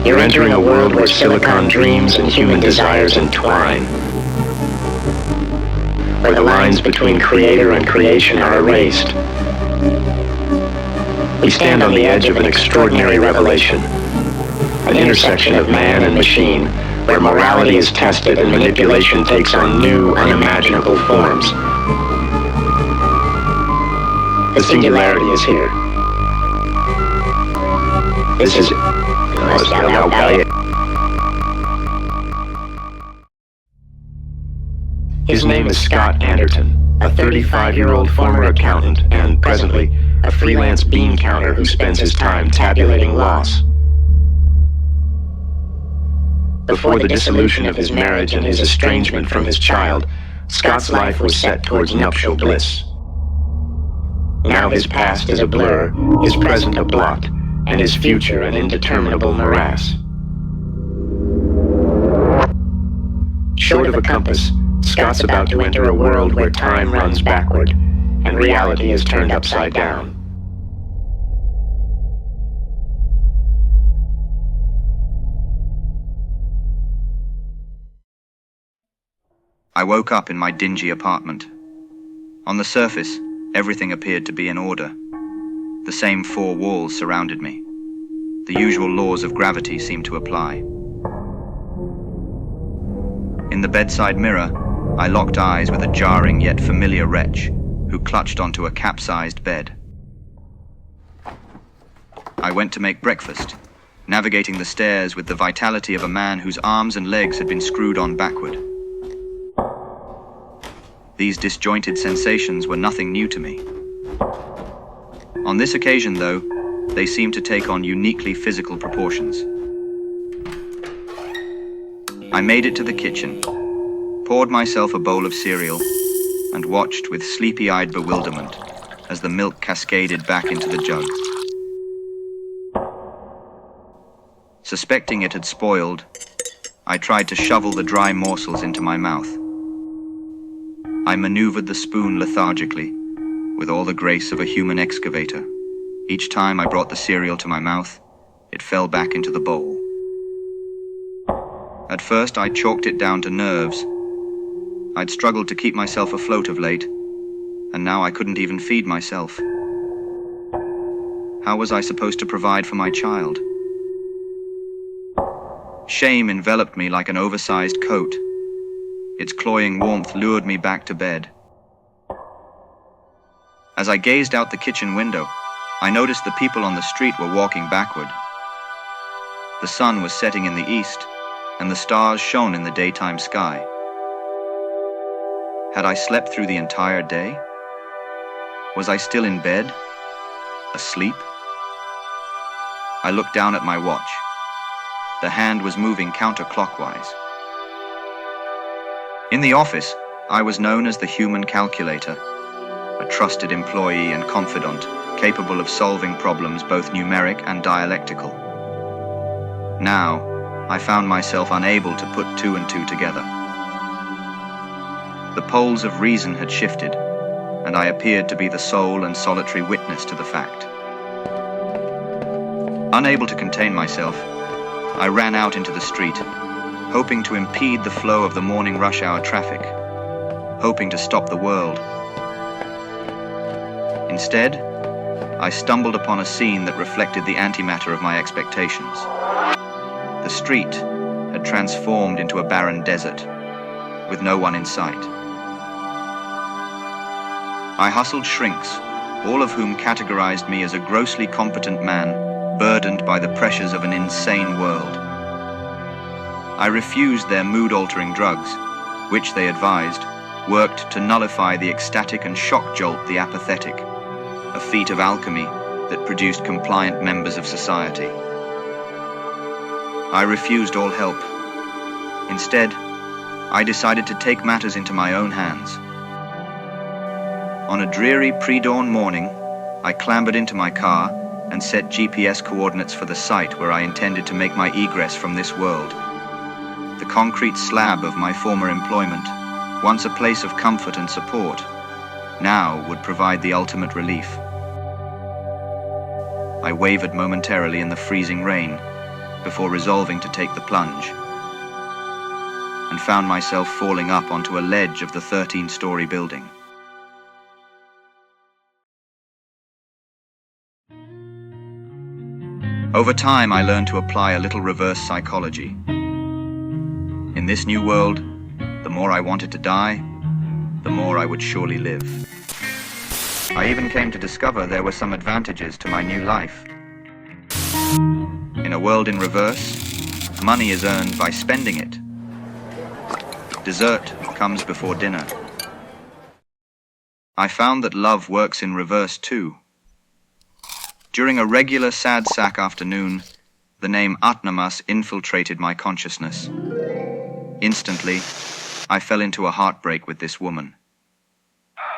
You're entering a world where silicon dreams and human desires entwine, where the lines between creator and creation are erased. We stand on the edge of an extraordinary revelation, an intersection of man and machine, where morality is tested and manipulation takes on new, unimaginable forms. The singularity is here. This is... His name is Scott Anderton, a 35-year-old former accountant and, presently, a freelance bean counter who spends his time tabulating loss. Before the dissolution of his marriage and his estrangement from his child, Scott's life was set towards nuptial bliss. Now his past is a blur, his present a blot, and his future an indeterminable morass. Short of a compass, Scott's about to enter a world where time runs backward, and reality is turned upside down. I woke up in my dingy apartment. On the surface, everything appeared to be in order. The same four walls surrounded me. The usual laws of gravity seemed to apply. In the bedside mirror, I locked eyes with a jarring yet familiar wretch who clutched onto a capsized bed. I went to make breakfast, navigating the stairs with the vitality of a man whose arms and legs had been screwed on backward. These disjointed sensations were nothing new to me. On this occasion, though, they seemed to take on uniquely physical proportions. I made it to the kitchen, poured myself a bowl of cereal, and watched with sleepy-eyed bewilderment as the milk cascaded back into the jug. Suspecting it had spoiled, I tried to shovel the dry morsels into my mouth. I maneuvered the spoon lethargically, with all the grace of a human excavator. Each time I brought the cereal to my mouth, it fell back into the bowl. At first, I chalked it down to nerves. I'd struggled to keep myself afloat of late, and now I couldn't even feed myself. How was I supposed to provide for my child? Shame enveloped me like an oversized coat. Its cloying warmth lured me back to bed. As I gazed out the kitchen window, I noticed the people on the street were walking backward. The sun was setting in the east, and the stars shone in the daytime sky. Had I slept through the entire day? Was I still in bed? Asleep? I looked down at my watch. The hand was moving counterclockwise. In the office, I was known as the human calculator, a trusted employee and confidant, capable of solving problems both numeric and dialectical. Now, I found myself unable to put two and two together. The poles of reason had shifted, and I appeared to be the sole and solitary witness to the fact. Unable to contain myself, I ran out into the street, hoping to impede the flow of the morning rush hour traffic, hoping to stop the world. Instead, I stumbled upon a scene that reflected the antimatter of my expectations. The street had transformed into a barren desert, with no one in sight. I hustled shrinks, all of whom categorized me as a grossly competent man, burdened by the pressures of an insane world. I refused their mood-altering drugs, which, they advised, worked to nullify the ecstatic and shock jolt the apathetic, a feat of alchemy that produced compliant members of society. I refused all help. Instead, I decided to take matters into my own hands. On a dreary pre-dawn morning, I clambered into my car and set GPS coordinates for the site where I intended to make my egress from this world. The concrete slab of my former employment, once a place of comfort and support, now would provide the ultimate relief. I wavered momentarily in the freezing rain before resolving to take the plunge, and found myself falling up onto a ledge of the 13-story building. Over time, I learned to apply a little reverse psychology. In this new world, the more I wanted to die, the more I would surely live. I even came to discover there were some advantages to my new life. In a world in reverse, money is earned by spending it. Dessert comes before dinner. I found that love works in reverse too. During a regular sad sack afternoon, the name Atnamas infiltrated my consciousness. Instantly, I fell into a heartbreak with this woman.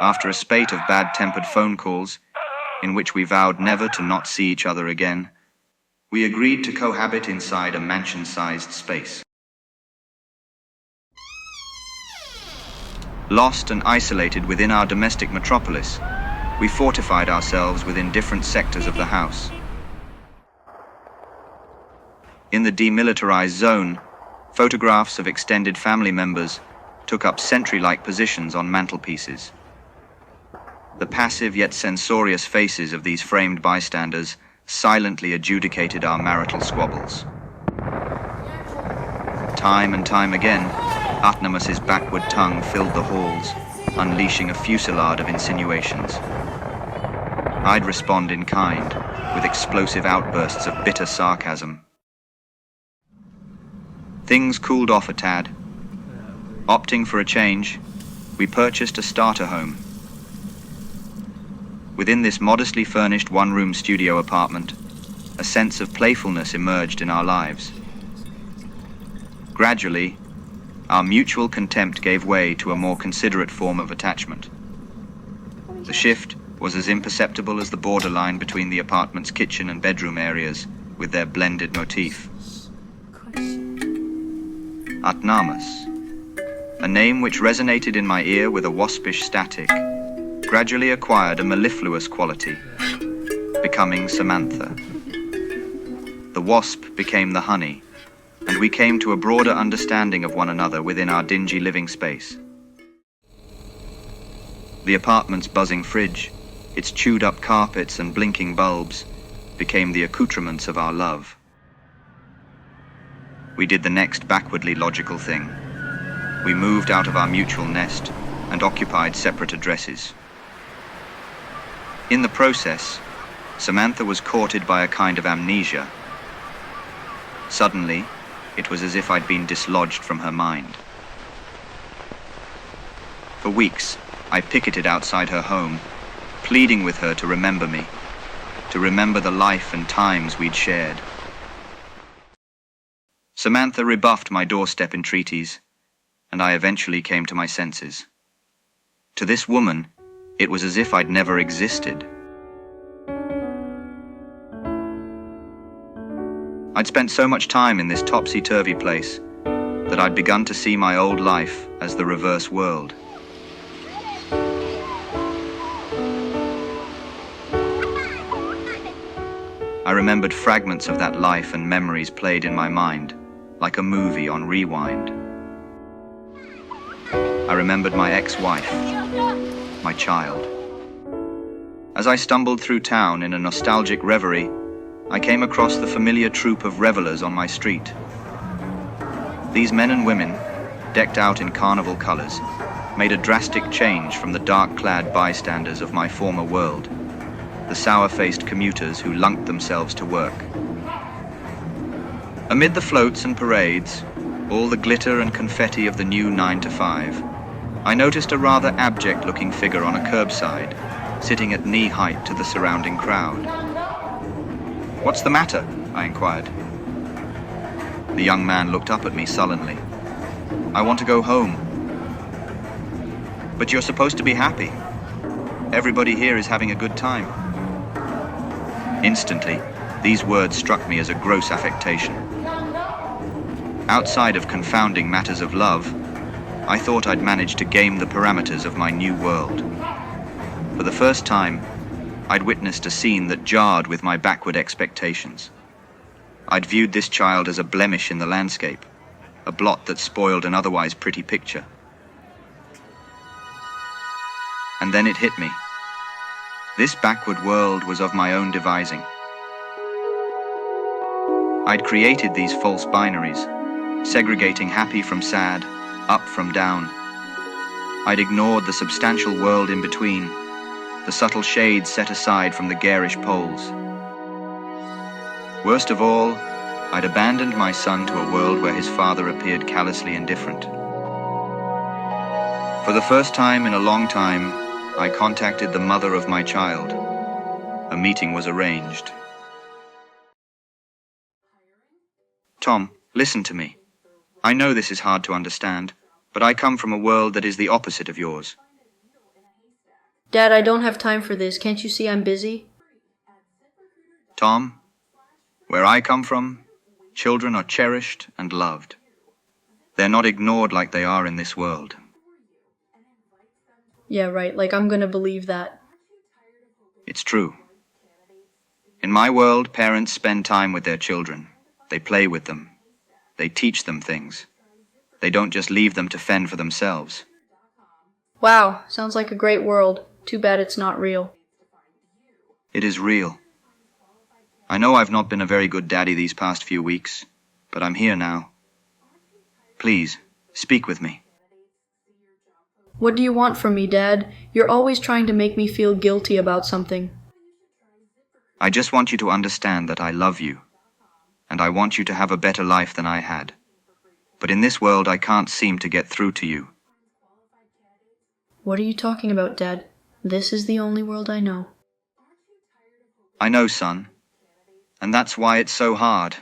After a spate of bad-tempered phone calls, in which we vowed never to not see each other again, we agreed to cohabit inside a mansion-sized space. Lost and isolated within our domestic metropolis, we fortified ourselves within different sectors of the house. In the demilitarized zone, photographs of extended family members took up sentry-like positions on mantelpieces. The passive yet censorious faces of these framed bystanders silently adjudicated our marital squabbles. Time and time again, Atnamas's backward tongue filled the halls, unleashing a fusillade of insinuations. I'd respond in kind, with explosive outbursts of bitter sarcasm. Things cooled off a tad. Opting for a change, we purchased a starter home. Within this modestly furnished one-room studio apartment, a sense of playfulness emerged in our lives. Gradually, our mutual contempt gave way to a more considerate form of attachment. The shift was as imperceptible as the borderline between the apartment's kitchen and bedroom areas with their blended motif. Atnamas, a name which resonated in my ear with a waspish static, gradually acquired a mellifluous quality, becoming Samantha. The wasp became the honey, and we came to a broader understanding of one another within our dingy living space. The apartment's buzzing fridge, its chewed-up carpets and blinking bulbs, became the accoutrements of our love. We did the next backwardly logical thing. We moved out of our mutual nest and occupied separate addresses. In the process, Samantha was courted by a kind of amnesia. Suddenly, it was as if I'd been dislodged from her mind. For weeks, I picketed outside her home, pleading with her to remember me, to remember the life and times we'd shared. Samantha rebuffed my doorstep entreaties, and I eventually came to my senses. To this woman, it was as if I'd never existed. I'd spent so much time in this topsy-turvy place that I'd begun to see my old life as the reverse world. I remembered fragments of that life and memories played in my mind, like a movie on rewind. I remembered my ex-wife, my child. As I stumbled through town in a nostalgic reverie, I came across the familiar troupe of revelers on my street. These men and women, decked out in carnival colors, made a drastic change from the dark-clad bystanders of my former world, the sour-faced commuters who lunked themselves to work. Amid the floats and parades, all the glitter and confetti of the new 9 to 5, I noticed a rather abject-looking figure on a curbside, sitting at knee height to the surrounding crowd. "What's the matter?" I inquired. The young man looked up at me sullenly. "I want to go home." "But you're supposed to be happy. Everybody here is having a good time." Instantly, these words struck me as a gross affectation. Outside of confounding matters of love, I thought I'd managed to game the parameters of my new world. For the first time, I'd witnessed a scene that jarred with my backward expectations. I'd viewed this child as a blemish in the landscape, a blot that spoiled an otherwise pretty picture. And then it hit me. This backward world was of my own devising. I'd created these false binaries, segregating happy from sad, up from down. I'd ignored the substantial world in between, the subtle shades set aside from the garish poles. Worst of all, I'd abandoned my son to a world where his father appeared callously indifferent. For the first time in a long time, I contacted the mother of my child. A meeting was arranged. Tom, listen to me. I know this is hard to understand, but I come from a world that is the opposite of yours. Dad, I don't have time for this. Can't you see I'm busy? Tom, where I come from, children are cherished and loved. They're not ignored like they are in this world. Yeah, right. Like I'm gonna believe that. It's true. In my world, parents spend time with their children. They play with them. They teach them things. They don't just leave them to fend for themselves. Wow, sounds like a great world. Too bad it's not real. It is real. I know I've not been a very good daddy these past few weeks, but I'm here now. Please, speak with me. What do you want from me, Dad? You're always trying to make me feel guilty about something. I just want you to understand that I love you, and I want you to have a better life than I had. But in this world, I can't seem to get through to you. What are you talking about, Dad? This is the only world I know. I know, son, and that's why it's so hard.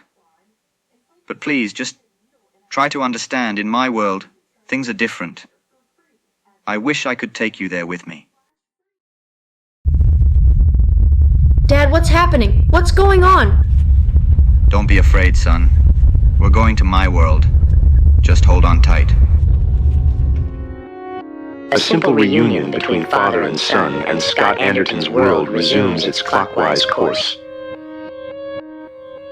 But please, just try to understand, in my world, things are different. I wish I could take you there with me. Dad, what's happening? What's going on? Don't be afraid, son. We're going to my world. Just hold on tight. A simple reunion between father and son and Scott Anderton's world resumes its clockwise course.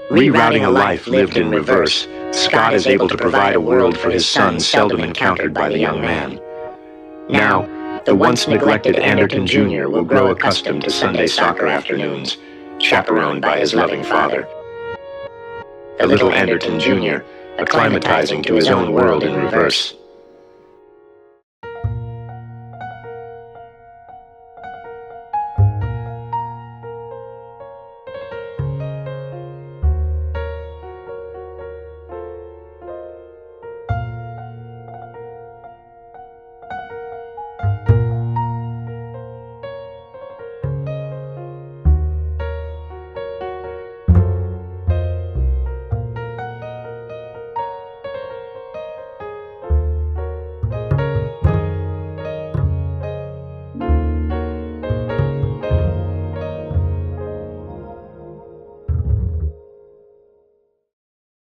Rerouting a life lived in reverse, Scott is able to provide a world for his son seldom encountered by the young man. Now, the once neglected Anderton Jr. will grow accustomed to Sunday soccer afternoons, chaperoned by his loving father. The little Anderton Jr., acclimatizing to his own world in reverse,